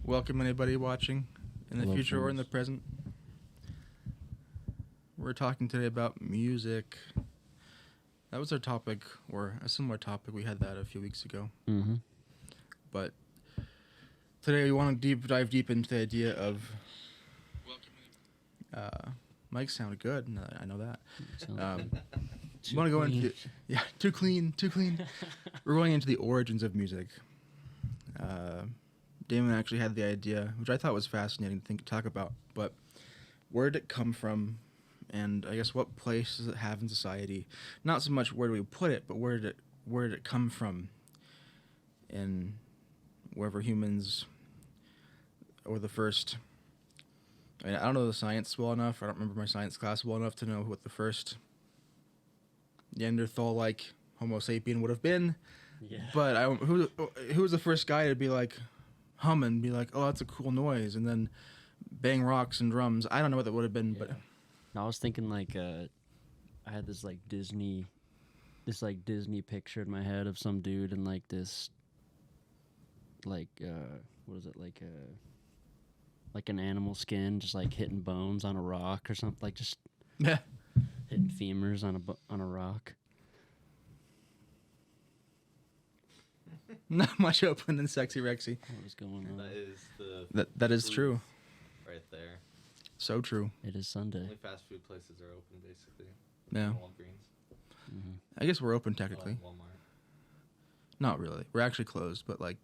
Welcome anybody watching in the Hello, future or in the friends. present. We're talking today about music. That was our topic, or a similar topic. We had that a few weeks ago. Mm-hmm. But today we want to dive deep into the idea of... Mike sounded good. No, I know that. We want to go into... Yeah, too clean. We're going into the origins of music. Damon actually had the idea, which I thought was fascinating to talk about, but where did it come from, and I guess what place does it have in society? Not so much where do we put it, but where did it come from in wherever humans, or the first... I mean, I don't know the science well enough. I don't remember my science class well enough to know what the first Neanderthal-like Homo sapien would have been. Yeah. But who was the first guy to be like, hum and be like, oh, that's a cool noise, and then bang rocks and drums? I don't know what that would have been, but I was thinking like I had this Disney picture in my head of some dude in like this what is it, like an animal skin, just like hitting bones on a rock or something, like just yeah, hitting femurs on a rock. not much open than Sexy Rexy. What was going on? That is the That is true. right there. So true. It is Sunday. Only fast food places are open, basically. Yeah. Walgreens. Mm-hmm. I guess we're open technically. Walmart. Not really. We're actually closed, but like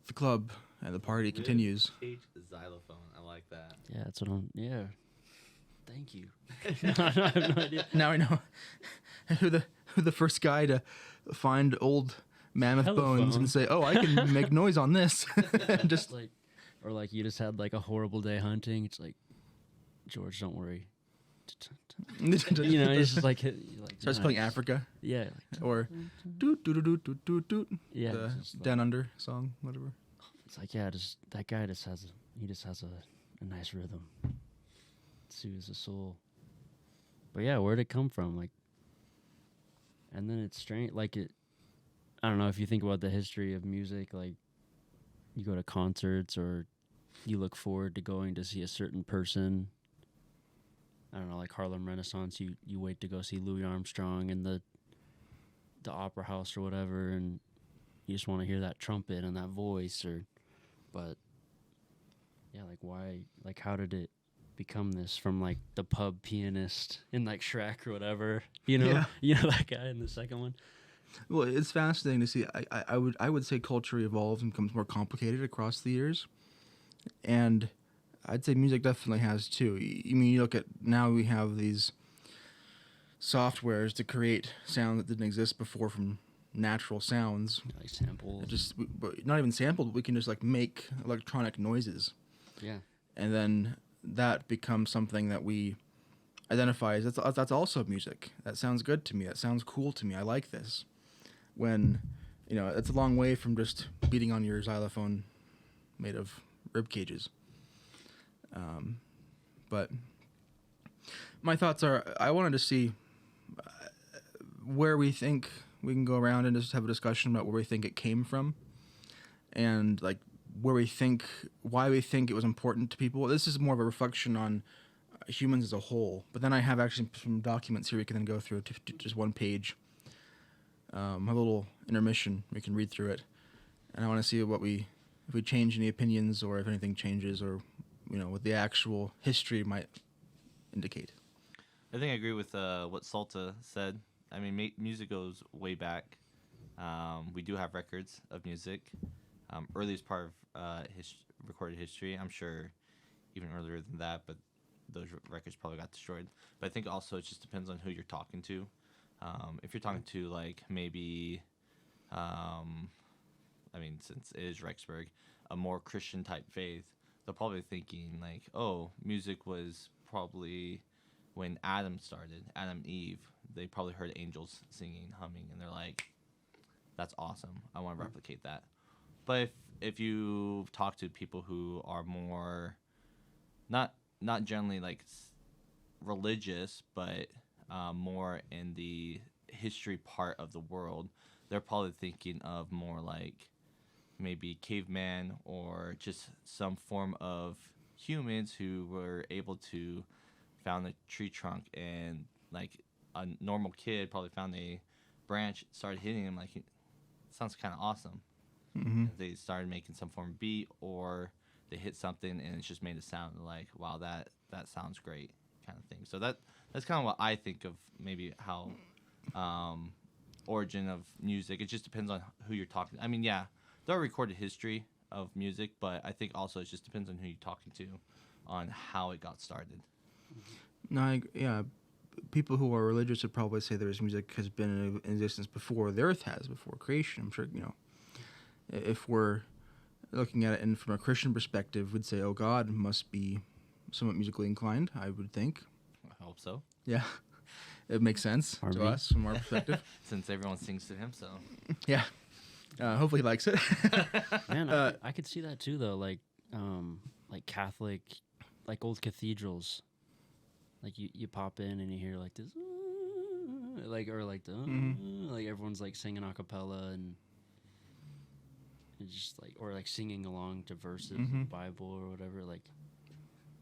the club and the party continues. Cage xylophone. I like that. Yeah, that's what I'm. Yeah. Thank you. I have no idea. Now I know who the first guy to find old mammoth bones and say, "Oh, I can make noise on this." Just like, or like you just had like a horrible day hunting. It's like, George, don't worry. You know, it's just like starts playing Africa. Yeah. Or doot doot doot doot doot doot. Yeah. The just Down Under song, whatever. It's like, yeah, just that guy just has a nice rhythm. Soothes the soul. But yeah, where'd it come from? Like, and then it's strange. Like I don't know if you think about the history of music. Like, you go to concerts or you look forward to going to see a certain person. I don't know, like Harlem Renaissance. You wait to go see Louis Armstrong in the opera house or whatever, and you just want to hear that trumpet and that voice. But yeah, like why? Like how did it become this from like the pub pianist in like Shrek or whatever? You know, Yeah. you know that guy in the second one. Well, it's fascinating to see. I would say culture evolves and becomes more complicated across the years, and I'd say music definitely has too. I mean, you look at now we have these softwares to create sound that didn't exist before from natural sounds. Like samples. But not even sampled. We can just like make electronic noises, Yeah. and then that becomes something that we identify as that's also music. That sounds good to me. That sounds cool to me. I like this. When, you know, it's a long way from just beating on your xylophone made of rib cages. But my thoughts are, I wanted to see where we think we can go around and just have a discussion about where we think it came from, and like why we think it was important to people. This is more of a reflection on humans as a whole. But then I have actually some documents here we can then go through to just one page. A little intermission. We can read through it, and I want to see if we change any opinions or if anything changes, or you know what the actual history might indicate. I think I agree with what Salta said. I mean, music goes way back. We do have records of music. Earliest part of recorded history. I'm sure even earlier than that, but those records probably got destroyed. But I think also it just depends on who you're talking to. If you're talking to like maybe, I mean, since it is Rexburg, a more Christian type faith, they're probably thinking like, oh, music was probably when Adam and Eve, they probably heard angels singing, humming, and they're like, that's awesome. I want to replicate that. But if you talk to people who are more, not generally like religious, but more in the history part of the world, they're probably thinking of more like maybe caveman or just some form of humans who were able to found a tree trunk, and like a normal kid probably found a branch, started hitting him, like it sounds kind of awesome. Mm-hmm. They started making some form of beat, or they hit something and it's just made a sound like, wow, that sounds great, kind of thing. So that's kind of what I think of maybe how origin of music. It just depends on who you're talking. I mean, yeah, there are recorded history of music, but I think also it just depends on who you're talking to, on how it got started. No, yeah. People who are religious would probably say there's music has been in existence before the earth has, before creation. I'm sure, if we're looking at it and from a Christian perspective, would say, oh, God must be somewhat musically inclined, I would think. I hope so. Yeah. It makes sense to us from our perspective. Since everyone sings to him, so. Yeah. Hopefully he likes it. Man, I could see that too, though. Like Catholic, like old cathedrals. Like you pop in and you hear like this, like like everyone's like singing a cappella, and it's just like, or like singing along to verses of the Bible or whatever. Like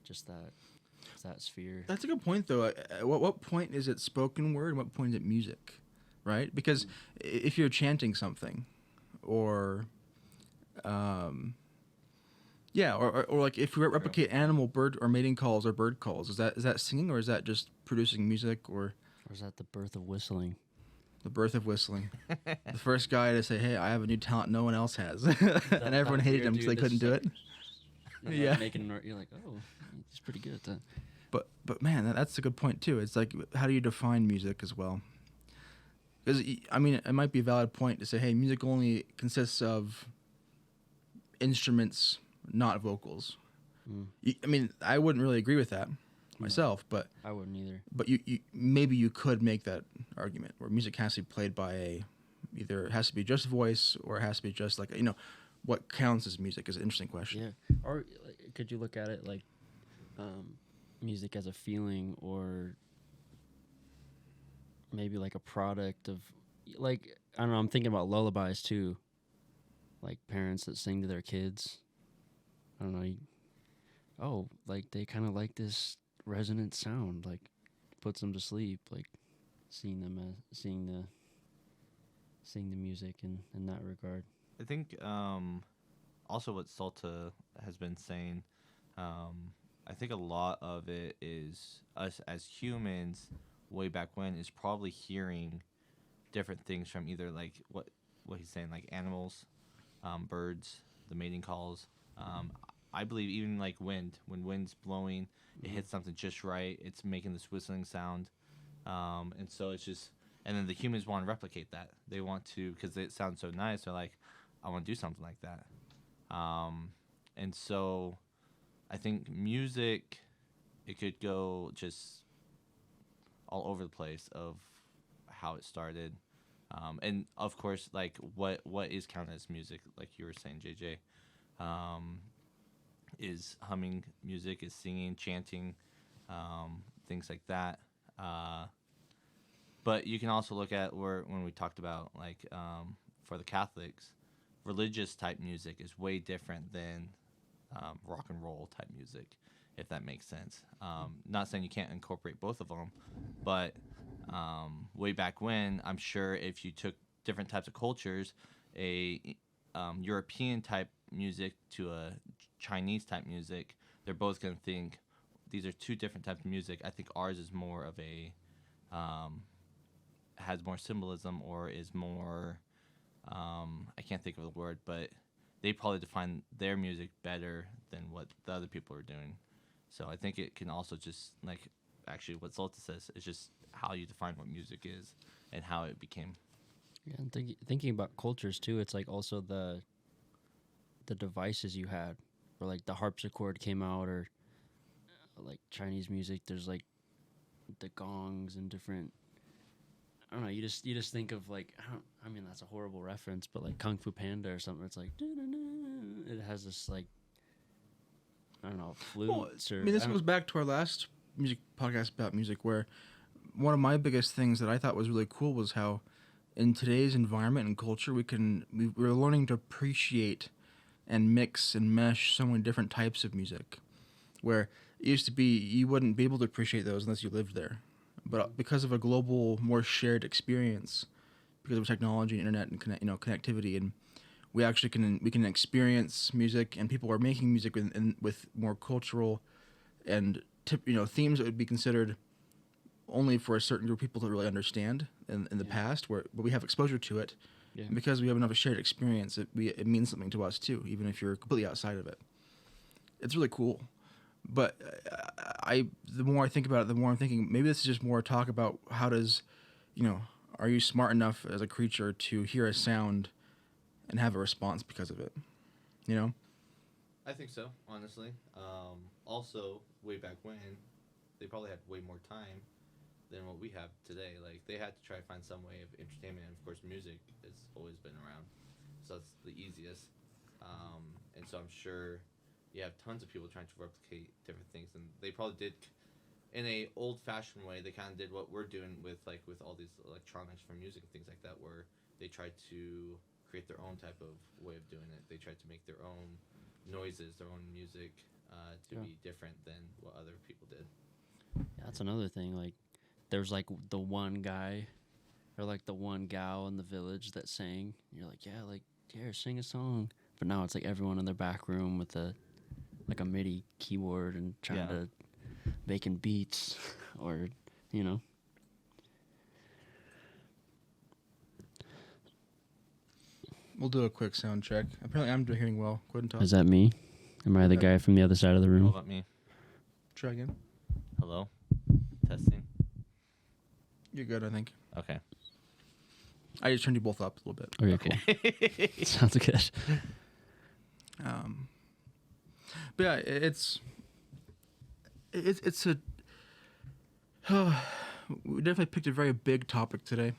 just that sphere. That's a good point, though. At what point is it spoken word and what point is it music, right? Because if you're chanting something, or or like if you replicate animal, bird, or mating calls or bird calls, is that singing, or is that just producing music, or is that the birth of whistling? The birth of whistling. The first guy to say, "Hey, I have a new talent no one else has," and everyone hated him because they couldn't do it. Yeah, you're like, oh, he's pretty good at that. But man, that's a good point too. It's like, how do you define music as well? Because I mean, it might be a valid point to say, hey, music only consists of instruments, not vocals. I mean, I wouldn't really agree with that myself, but I wouldn't either. But you maybe you could make that argument where music has to be played by either it has to be just voice, or it has to be just like, what counts as music is an interesting question. Yeah. Or could you look at it like music as a feeling, or maybe like a product of, like, I don't know, I'm thinking about lullabies too. Like parents that sing to their kids. I don't know. Like they kind of like this resonant sound, like puts them to sleep, like seeing the music in that regard. I think also what Salta has been saying, I think a lot of it is us as humans way back when is probably hearing different things from either like what he's saying, like animals, birds, the mating calls. I believe even like wind, when wind's blowing, it hits something just right. It's making this whistling sound. And so it's just, and then the humans want to replicate that. They want to, because it sounds so nice. They're like, I want to do something like that. And so I think music, it could go just all over the place of how it started. And of course, like what is counted as music, like you were saying, JJ, is humming music, is singing, chanting, things like that. But you can also look at when we talked about like for the Catholics, religious type music is way different than rock and roll type music, if that makes sense. Not saying you can't incorporate both of them, but way back when, I'm sure if you took different types of cultures, a European type music to a Chinese type music, they're both going to think these are two different types of music. I think ours is more of a has more symbolism, or is more I can't think of the word, but they probably define their music better than what the other people are doing. So I think it can also just, like, actually what Zolta says is just how you define what music is and how it became. Yeah, and thinking about cultures too, it's like also the devices you had, or like the harpsichord came out, or like Chinese music, there's like the gongs and different, I don't know, you just think of like, I mean that's a horrible reference, but like Kung Fu Panda or something, it's like it has this like, I don't know, flutes. I mean, this goes back to our last music podcast about music, where one of my biggest things that I thought was really cool was how in today's environment and culture, we're learning to appreciate and mix and mesh so many different types of music. Where it used to be you wouldn't be able to appreciate those unless you lived there, but because of a global, more shared experience, because of technology and internet and connectivity, and we can experience music, and people are making music with more cultural and themes that would be considered only for a certain group of people to really understand in the past, but we have exposure to it. Yeah. And because we have enough shared experience, it means something to us too, even if you're completely outside of it. It's really cool. But the more I think about it, the more I'm thinking maybe this is just more talk about how does, are you smart enough as a creature to hear a sound and have a response because of it? I think so, honestly. Also, way back when, they probably had way more time than what we have today. Like, they had to try to find some way of entertainment. And of course, music has always been around, so that's the easiest. And so I'm sure you have tons of people trying to replicate different things, and they probably did in a old-fashioned way. They kind of did what we're doing with all these electronics for music and things like that, where they tried to create their own type of way of doing it. They tried to make their own noises, their own music, to be different than what other people did. Yeah, that's another thing. Like, there's like the one guy or like the one gal in the village that sang. You're like, yeah, like, here, sing a song. But now it's like everyone in their back room with a MIDI keyboard and trying to making beats or, We'll do a quick sound check. Apparently, I'm hearing well. Go ahead and talk. Is that me? Am I the guy from the other side of the What room? about me? Try again. Hello? Testing? You're good, I think. Okay. I just turned you both up a little bit. Oh, you're okay. Sounds good. But yeah, it's a we definitely picked a very big topic today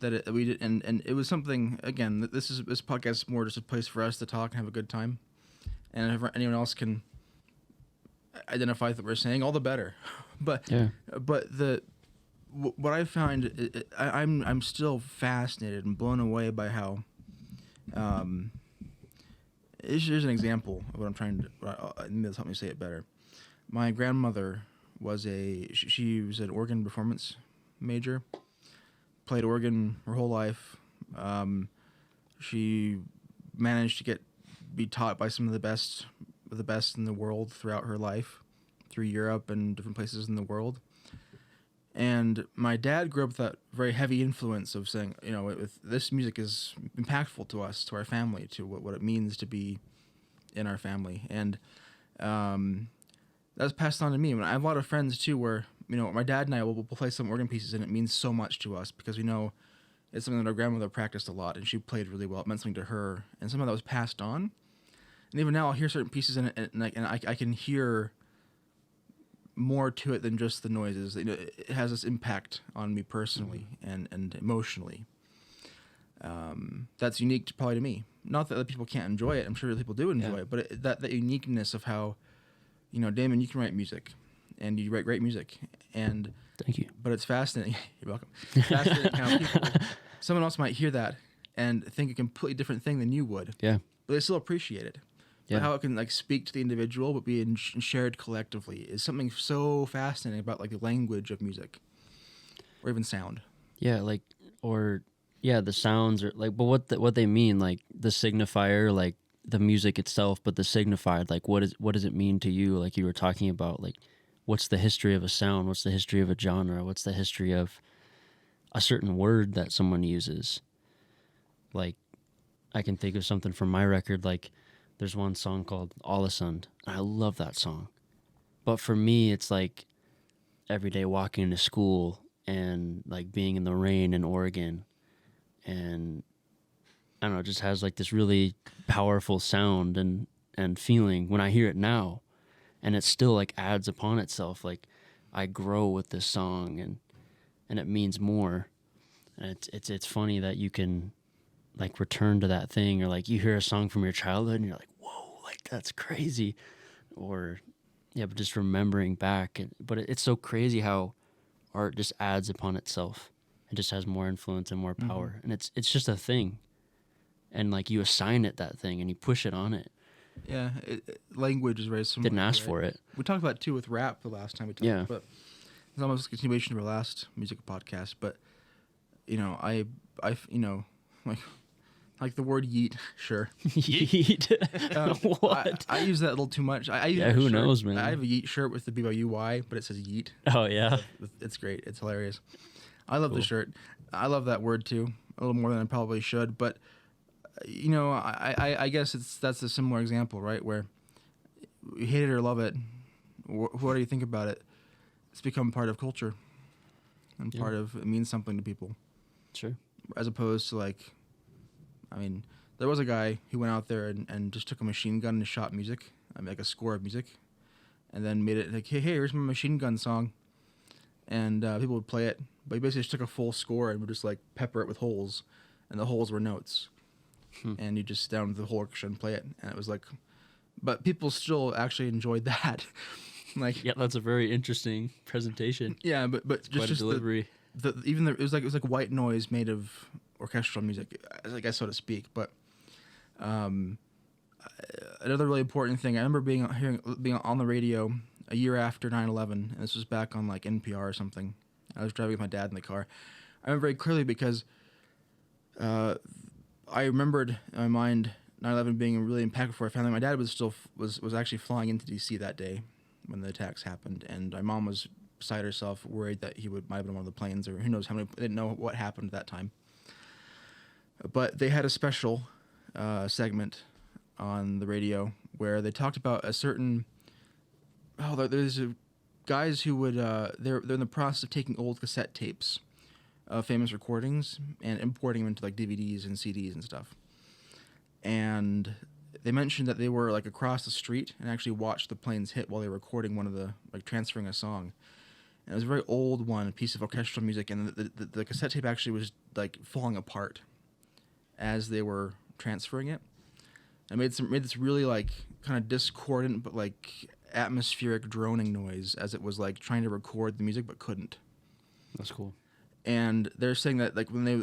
that we did, and it was something. Again, this podcast is more just a place for us to talk and have a good time, and if anyone else can identify that we're saying, all the better. But what I find, I'm still fascinated and blown away by how. Here's an example of what I'm trying to. Maybe this help me say it better. My grandmother was she was an organ performance major. Played organ her whole life. She managed to be taught by some of the best in the world throughout her life, through Europe and different places in the world. And my dad grew up with that very heavy influence of saying, this music is impactful to us, to our family, to what it means to be in our family. And that was passed on to me. And I have a lot of friends, too, where, my dad and I will play some organ pieces, and it means so much to us because we know it's something that our grandmother practiced a lot, and she played really well. It meant something to her, and somehow that was passed on. And even now I'll hear certain pieces in it, and I can hear more to it than just the noises. It has this impact on me personally and emotionally. That's unique probably to me. Not that other people can't enjoy it. I'm sure other people do enjoy it, but that uniqueness of how, Damon, you can write music, and you write great music, and thank you. But it's fascinating. You're welcome. Fascinating how someone else might hear that and think a completely different thing than you would. Yeah. But they still appreciate it. Yeah. But how it can speak to the individual but be shared collectively is something so fascinating about the language of music or even sound. Yeah, the sounds are but what they mean, the signifier, the music itself, but the signifier, what does it mean to you? Like you were talking about, what's the history of a sound? What's the history of a genre? What's the history of a certain word that someone uses? I can think of something from my record, there's one song called Ålesund, and I love that song. But for me, it's every day walking to school and being in the rain in Oregon, and I don't know, it just has this really powerful sound and feeling when I hear it now, and it still adds upon itself. I grow with this song, and it means more. And it's funny that you can return to that thing, or you hear a song from your childhood and you're like, whoa, that's crazy, or but just remembering back. But it's so crazy how art just adds upon itself, It just has more influence and more Mhm. power, and it's just a thing. And like you assign it that thing, and you push it on it. Yeah, language is very similar. Didn't ask right? for it. We talked about it too with rap the last time we talked. Yeah. But it's almost a continuation of our last music podcast. But you know, you know, like the word yeet. Sure. Yeet. What? I use that a little too much. I use Yeah, that who shirt. knows, man? I have a yeet shirt with the BYUY, but it says yeet. Oh yeah. It's great. It's hilarious. I love the Cool. shirt. I love that word too, a little more than I probably should. But you know, I guess that's a similar example, right? Where you hate it or love it, what do you think about it? It's become part of culture, and Yeah. part of it means something to people, Sure. as opposed to like, I mean, there was a guy who went out there and just took a machine gun and shot music, I mean, like a score of music, and then made it like, hey, here's my machine gun song, and people would play it, but he basically just took a full score and would just like pepper it with holes, and the holes were notes, and you just sit down with the whole orchestra and play it, and it was like, but people still actually enjoyed that, like Yeah, that's a very interesting presentation. yeah, but Quite a just delivery. it was like white noise made of orchestral music, I guess, so to speak. But another really important thing, I remember being on the radio a year after 9/11, and this was back on like NPR or something. I was driving with my dad in the car. I remember very clearly because I remembered in my mind 9/11 being really impactful for our family. My dad was actually flying into DC that day when the attacks happened, and my mom was beside herself, worried that he might have been on one of the planes, or who knows how many. They didn't know what happened at that time. But they had a special segment on the radio where they talked about a certain. There's guys who would they're in the process of taking old cassette tapes of famous recordings and importing them into like DVDs and CDs and stuff. And they mentioned that they were like across the street and actually watched the planes hit while they were recording one of the like transferring a song. And it was a very old one, a piece of orchestral music, and the cassette tape actually was like falling apart as they were transferring it. It made this really like kind of discordant but like atmospheric droning noise as it was like trying to record the music but couldn't. That's cool. And they're saying that like when they're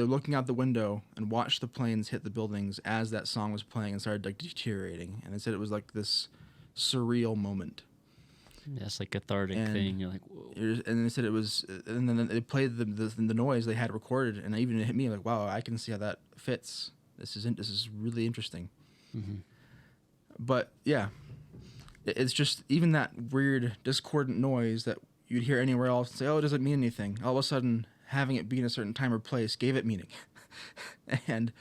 looking out the window and watched the planes hit the buildings as that song was playing and started like deteriorating, and they said it was like this surreal moment. Yeah, it's like cathartic And thing. You're like, whoa. And they said it was, and then they played the noise they had recorded, and even it hit me like, wow, I can see how that fits. This is really interesting. Mm-hmm. But yeah, it's just even that weird discordant noise that you'd hear anywhere else and say, oh, it doesn't mean anything. All of a sudden, having it be in a certain time or place gave it meaning. And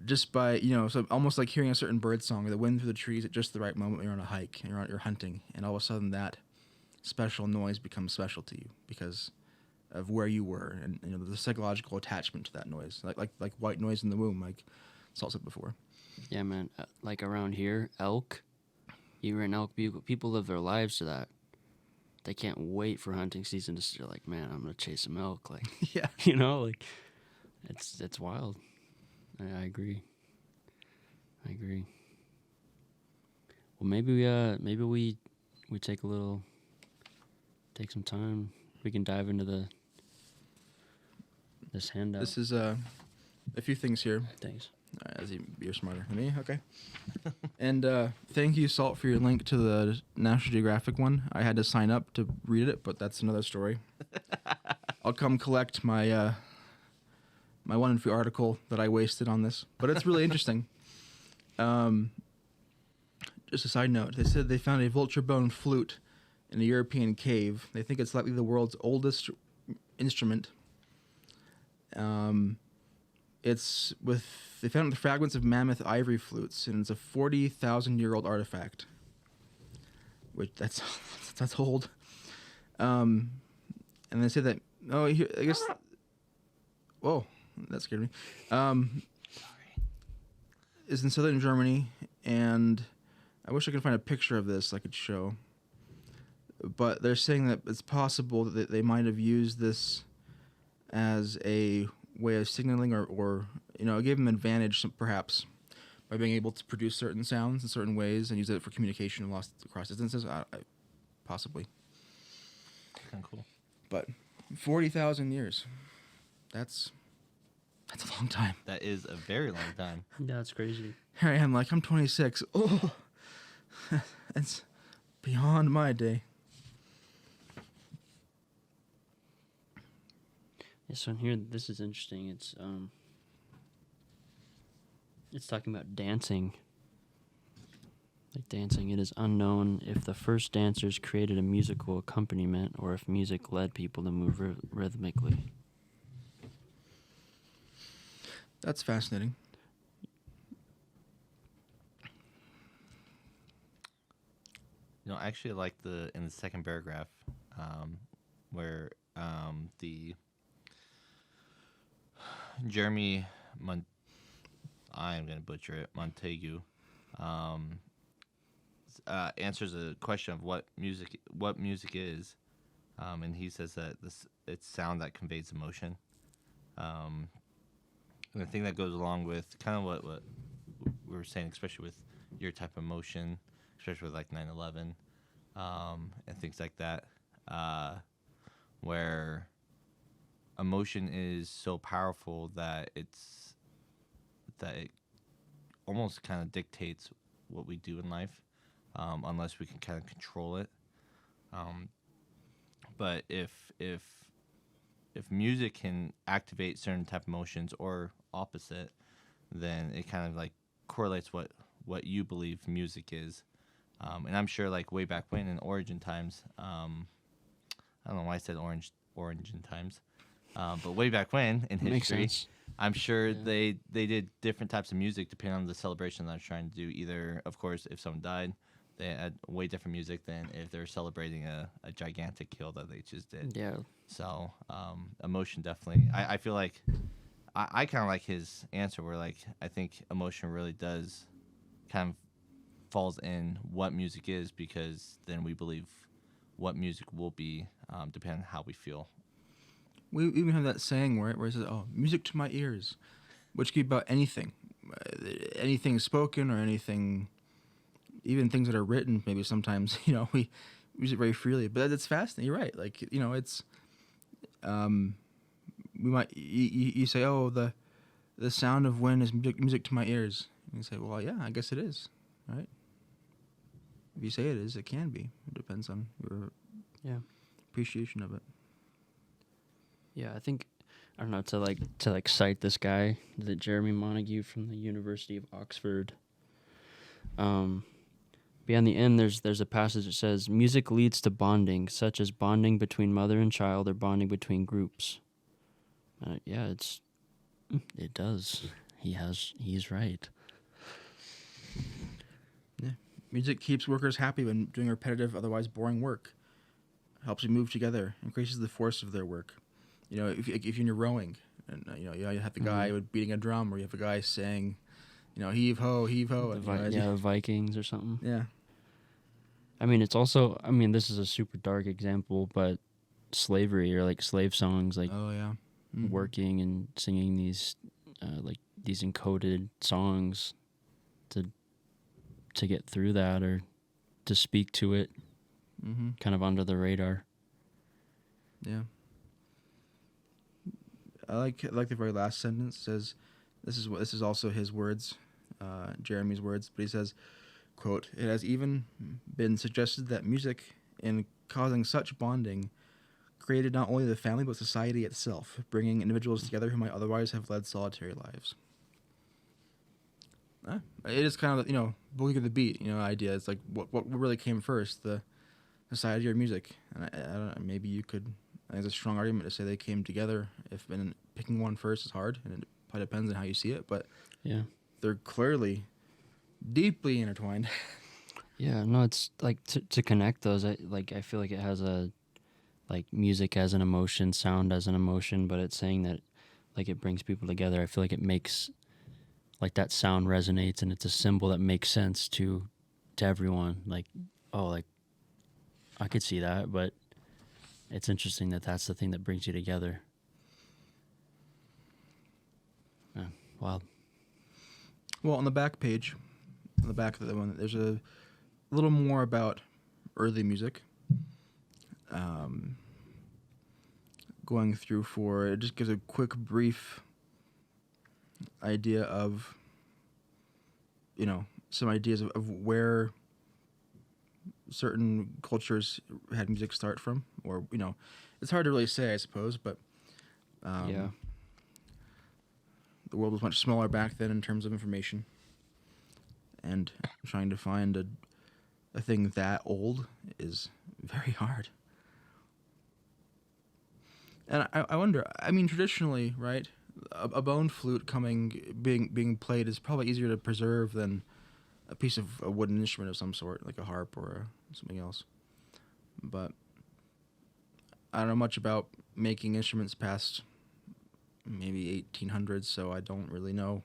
just by, so almost like hearing a certain bird song or the wind through the trees at just the right moment when you're on a hike and you're hunting, and all of a sudden that special noise becomes special to you because of where you were and the psychological attachment to that noise, like white noise in the womb, like Salt said before. Yeah, man. Like around here, elk. You hear an elk bugle. People live their lives to that. They can't wait for hunting season to start. Like, man, I'm gonna chase some elk. Like, Yeah. like it's wild. I agree. Well, maybe we take some time. We can dive into this handout. This is a few things here. Thanks. As you're smarter than me, okay. And thank you, Salt, for your link to the National Geographic one. I had to sign up to read it, but that's another story. I'll come collect my my one and free article that I wasted on this, but it's really interesting. Just a side note, they said they found a vulture bone flute in a European cave. They think it's likely the world's oldest instrument. They found the fragments of mammoth ivory flutes, and it's a 40,000-year-old artifact. Which that's old. And they say that I guess. Whoa, that scared me. Is in southern Germany, and I wish I could find a picture of this I could show. But they're saying that it's possible that they might have used this as a way of signaling or give them advantage perhaps by being able to produce certain sounds in certain ways and use it for communication across distances. Possibly. Kind of cool. But 40,000 years. That's a long time. That is a very long time. Yeah, it's crazy. Here I am, like, I'm 26. Oh, it's beyond my day. Yeah, so in here, this is interesting. It's talking about dancing. Like dancing, it is unknown if the first dancers created a musical accompaniment or if music led people to move rhythmically. That's fascinating. You know, I actually like in the second paragraph, where the Jeremy I am gonna butcher it, Montague, answers a question of what music is, and he says that it's sound that conveys emotion. And I think that goes along with kind of what we were saying, especially with your type of emotion, especially with like 9/11, and things like that, where emotion is so powerful that it almost kind of dictates what we do in life, unless we can kind of control it. But if music can activate certain type of emotions or opposite, then it kind of like correlates what you believe music is. And I'm sure like way back when in Origin times, I don't know why I said Origin times, but way back when in Makes history, sense. I'm sure they did different types of music depending on the celebration that they're trying to do. Either, of course, if someone died, they had way different music than if they're celebrating a gigantic kill that they just did. Yeah. So emotion definitely. I feel like I kind of like his answer where like I think emotion really does kind of falls in what music is, because then we believe what music will be depending on how we feel. We even have that saying where it says, "Oh, music to my ears," which could be about anything, anything spoken or anything, even things that are written. Maybe sometimes we use it very freely, but it's fascinating. You're right. Like it's we might you say, "Oh, the sound of wind is music to my ears." And you say, "Well, yeah, I guess it is." Right? If you say it is, it can be. It depends on your appreciation of it. Yeah, I think I don't know to cite this guy, the Jeremy Montague from the University of Oxford. Beyond the end, there's a passage that says music leads to bonding, such as bonding between mother and child or bonding between groups. It does. He's right. Yeah, music keeps workers happy when doing repetitive, otherwise boring work. Helps you move together, increases the force of their work. If you're rowing, and you have the guy beating a drum, or you have a guy saying, heave ho, heave ho. Vikings or something. Yeah. I mean, it's also. I mean, this is a super dark example, but slavery or like slave songs, like Oh yeah. Mm-hmm. working and singing these encoded songs to get through that or to speak to it, kind of under the radar. Yeah. I like the very last sentence. It says, this is also his words, Jeremy's words, but he says, quote, "It has even been suggested that music, in causing such bonding, created not only the family but society itself, bringing individuals together who might otherwise have led solitary lives." It is kind of boogie to the beat idea. It's like what really came first, the society or music? And I don't know, maybe you could. I think it's a strong argument to say they came together. Picking one first is hard, and it probably depends on how you see it. But yeah, they're clearly deeply intertwined. Yeah, no, it's like to connect those. I feel like it has music as an emotion, sound as an emotion, but it's saying that like it brings people together. I feel like it makes like that sound resonates, and it's a symbol that makes sense to everyone. Like, oh, like I could see that, but it's interesting that that's the thing that brings you together. Yeah, wild. Well, on the back page, on the back of the one, there's a little more about early music. going through for it just gives a quick, brief idea of, some ideas of where certain cultures had music start from, or it's hard to really say, I suppose, but Yeah. the world was much smaller back then in terms of information, and trying to find a thing that old is very hard. And I wonder, I mean, traditionally, right, a bone flute being played is probably easier to preserve than a piece of a wooden instrument of some sort, like a harp or something else. But I don't know much about making instruments past maybe 1800s, so I don't really know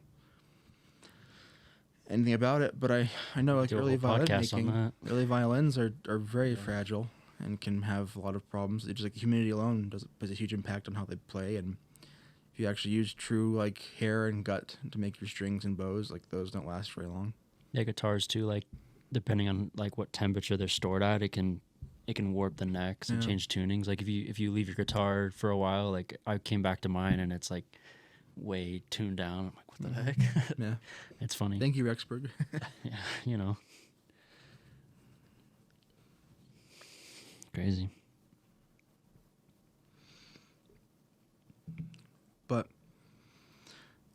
anything about it. But I know like Do a early whole violin podcast on making, that. early violins are very fragile and can have a lot of problems. It's just like humidity alone has a huge impact on how they play, and if you actually use true like hair and gut to make your strings and bows, like those don't last very long. Yeah, guitars too. Like depending on like what temperature they're stored at, it can warp the necks and Yeah. change tunings. Like if you leave your guitar for a while, like I came back to mine and it's like way tuned down. I'm like, what the heck? Yeah. It's funny. Thank you, Rexburg. Yeah, crazy. But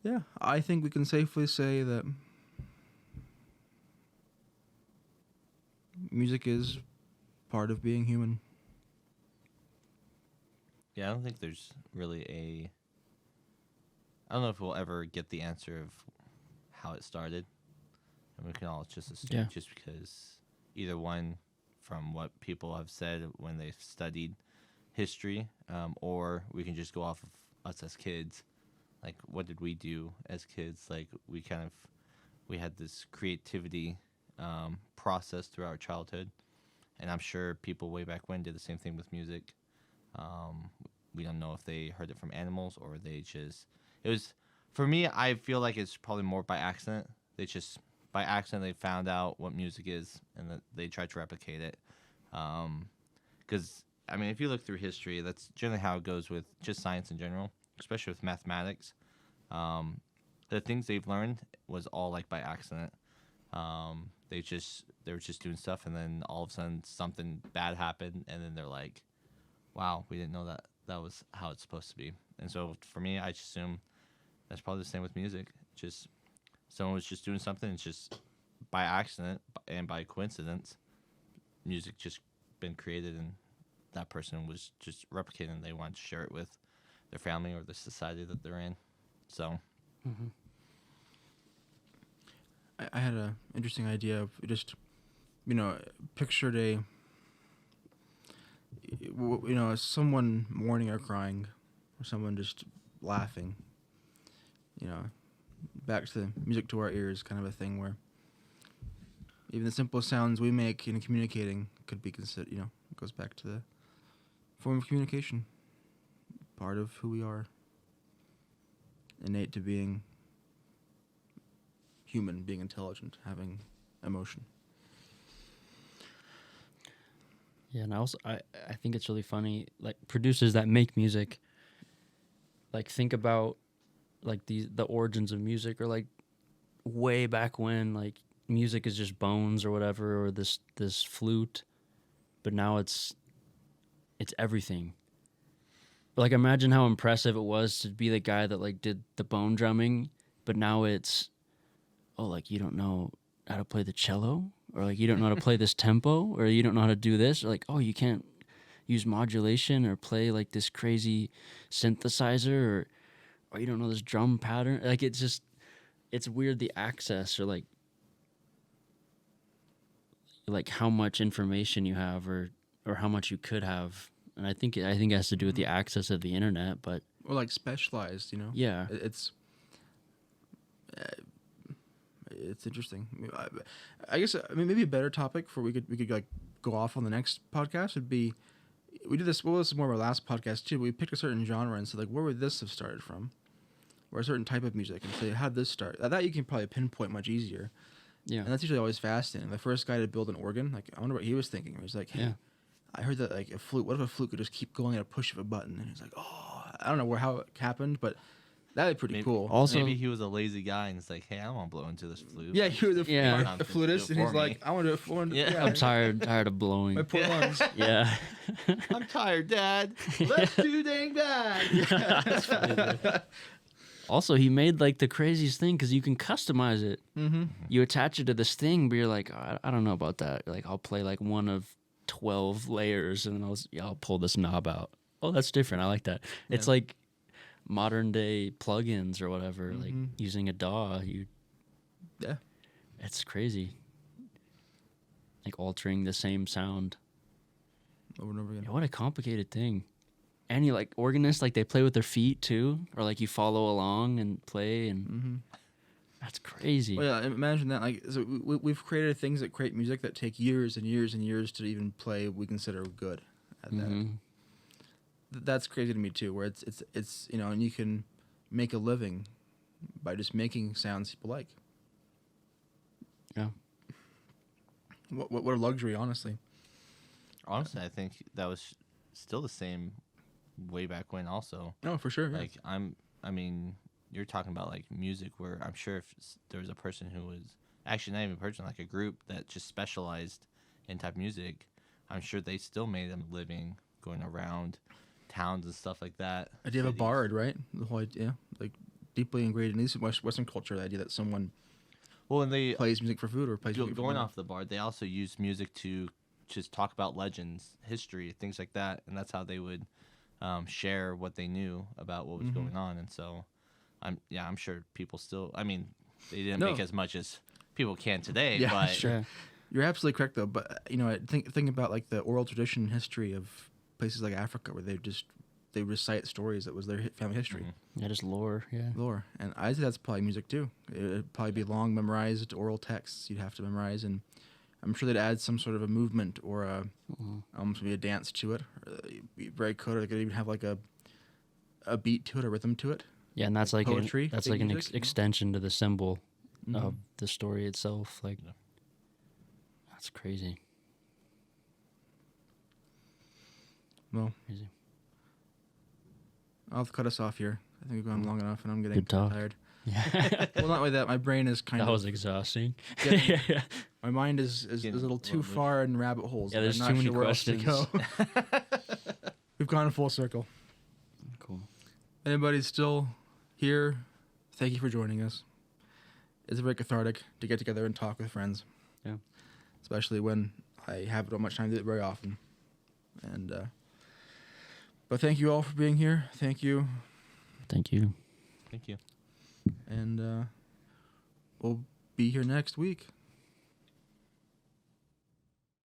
yeah, I think we can safely say that music is part of being human. Yeah, I don't think there's really I don't know if we'll ever get the answer of how it started. And we can all just assume Yeah. just because either one, from what people have said when they've studied history, or we can just go off of us as kids. Like, what did we do as kids? Like, we had this creativity process throughout our childhood. And I'm sure people way back when did the same thing with music. We don't know if they heard it from animals or they just... It was... For me, I feel like it's probably more by accident. They just... By accident, they found out what music is and that they tried to replicate it. Because, I mean, if you look through history, that's generally how it goes with just science in general, especially with mathematics. The things they've learned was all, like, by accident. They were just doing stuff, and then all of a sudden something bad happened, and then they're like, wow, we didn't know that was how it's supposed to be. And so for me, I just assume that's probably the same with music. Just someone was just doing something, it's just by accident and by coincidence, music just been created, and that person was just replicating, and they wanted to share it with their family or the society that they're in. So Mm-hmm. I had an interesting idea of just, pictured someone mourning or crying, or someone just laughing. Back to music to our ears, kind of a thing where even the simplest sounds we make in communicating could be considered, it goes back to the form of communication, part of who we are, innate to being human, being intelligent, having emotion. Yeah, and I think it's really funny, like producers that make music, like think about like the origins of music, or like way back when like music is just bones or whatever, or this flute, but now it's everything. Like imagine how impressive it was to be the guy that like did the bone drumming, but now it's, oh, like you don't know how to play the cello, or like you don't know how to play this tempo, or you don't know how to do this, or like, oh, you can't use modulation or play like this crazy synthesizer, or you don't know this drum pattern. Like it's just, it's weird, the access, or like how much information you have, or how much you could have. And I think it has to do with the access of the internet, but Or like specialized, yeah. It's interesting. I guess maybe a better topic for we could like go off on the next podcast would be, we did this. Well, this is more of our last podcast too. We picked a certain genre and said like, where would this have started from, or a certain type of music, and say how'd this start. That you can probably pinpoint much easier. Yeah. And that's usually always fascinating. The first guy to build an organ, like I wonder what he was thinking. He was like, hey, Yeah. I heard that like a flute. What if a flute could just keep going at a push of a button? And he's like, oh, I don't know how it happened, but that'd be pretty Maybe- cool. Also- Maybe he was a lazy guy and it's like, hey, I want to blow into this flute. Yeah, he was a, Yeah. a flutist, and he's like, I want to do it. Yeah. I'm tired of blowing. My poor lungs. Yeah. I'm tired, Dad. Let's do dang bad. Also, he made like the craziest thing because you can customize it. Mm-hmm. You attach it to this thing, but you're like, I don't know about that. Like, I'll play like one of 12 layers, and I'll pull this knob out. Oh, that's different. I like that. It's Yeah. like modern day plugins or whatever, like Mhm. using a DAW. Yeah. It's crazy. Like altering the same sound. Over and over again. Yeah, what a complicated thing. And you like organists, like they play with their feet too, or like you follow along and play, and Mm-hmm. that's crazy. Well, yeah, imagine that. Like, so we've created things that create music that take years and years and years to even play. We consider good at that. Mhm. That's crazy to me too. Where it's and you can make a living by just making sounds people like. Yeah. What a luxury, honestly. Honestly, I think that was still the same way back when also. No, for sure. Yeah. Like, I mean, you're talking about like music where I'm sure if there was a person who was actually not even a person, like a group that just specialized in type of music, I'm sure they still made them a living going around towns and stuff like that. idea of a cities. bard, right? The whole idea, like deeply ingrained in at least Western culture, the idea that someone Well, and they plays music for food or plays music for going money. off the bard, they also use music to just talk about legends, history, things like that, and that's how they would share what they knew about what was Mhm. going on. And so, I'm sure people still. I mean, they didn't No. make as much as people can today, Yeah, but sure. Yeah. You're absolutely correct, though. But I think about like the oral tradition and history of places like Africa, where they recite stories that was their family history, Mhm. Yeah, just lore. Yeah. lore, and I think that's probably music too. It'd probably be long memorized oral texts you'd have to memorize, and I'm sure they'd add some sort of a movement or almost maybe a dance to it. Very cool. Or they could even have like a beat to it, a rhythm to it. Yeah, and that's like Poetry, that's big like an music, extension to the symbol of Mhm. the story itself. Like, Yeah. that's crazy. Well, Crazy. I'll cut us off here. I think we've gone long enough, and I'm getting Good talk. tired. Yeah. Well, not only that, my brain is kind That of was exhausting. getting- Yeah. my mind is a Getting little a too little far in rabbit holes. Yeah, and there's I'm too not many sure where else to questions. go. We've gone full circle. Cool. Anybody's still here? Thank you for joining us. It's very cathartic to get together and talk with friends. Yeah. Especially when I have not much time to do it very often. And but thank you all for being here. Thank you, Thank you. Thank you. and we'll be here next week.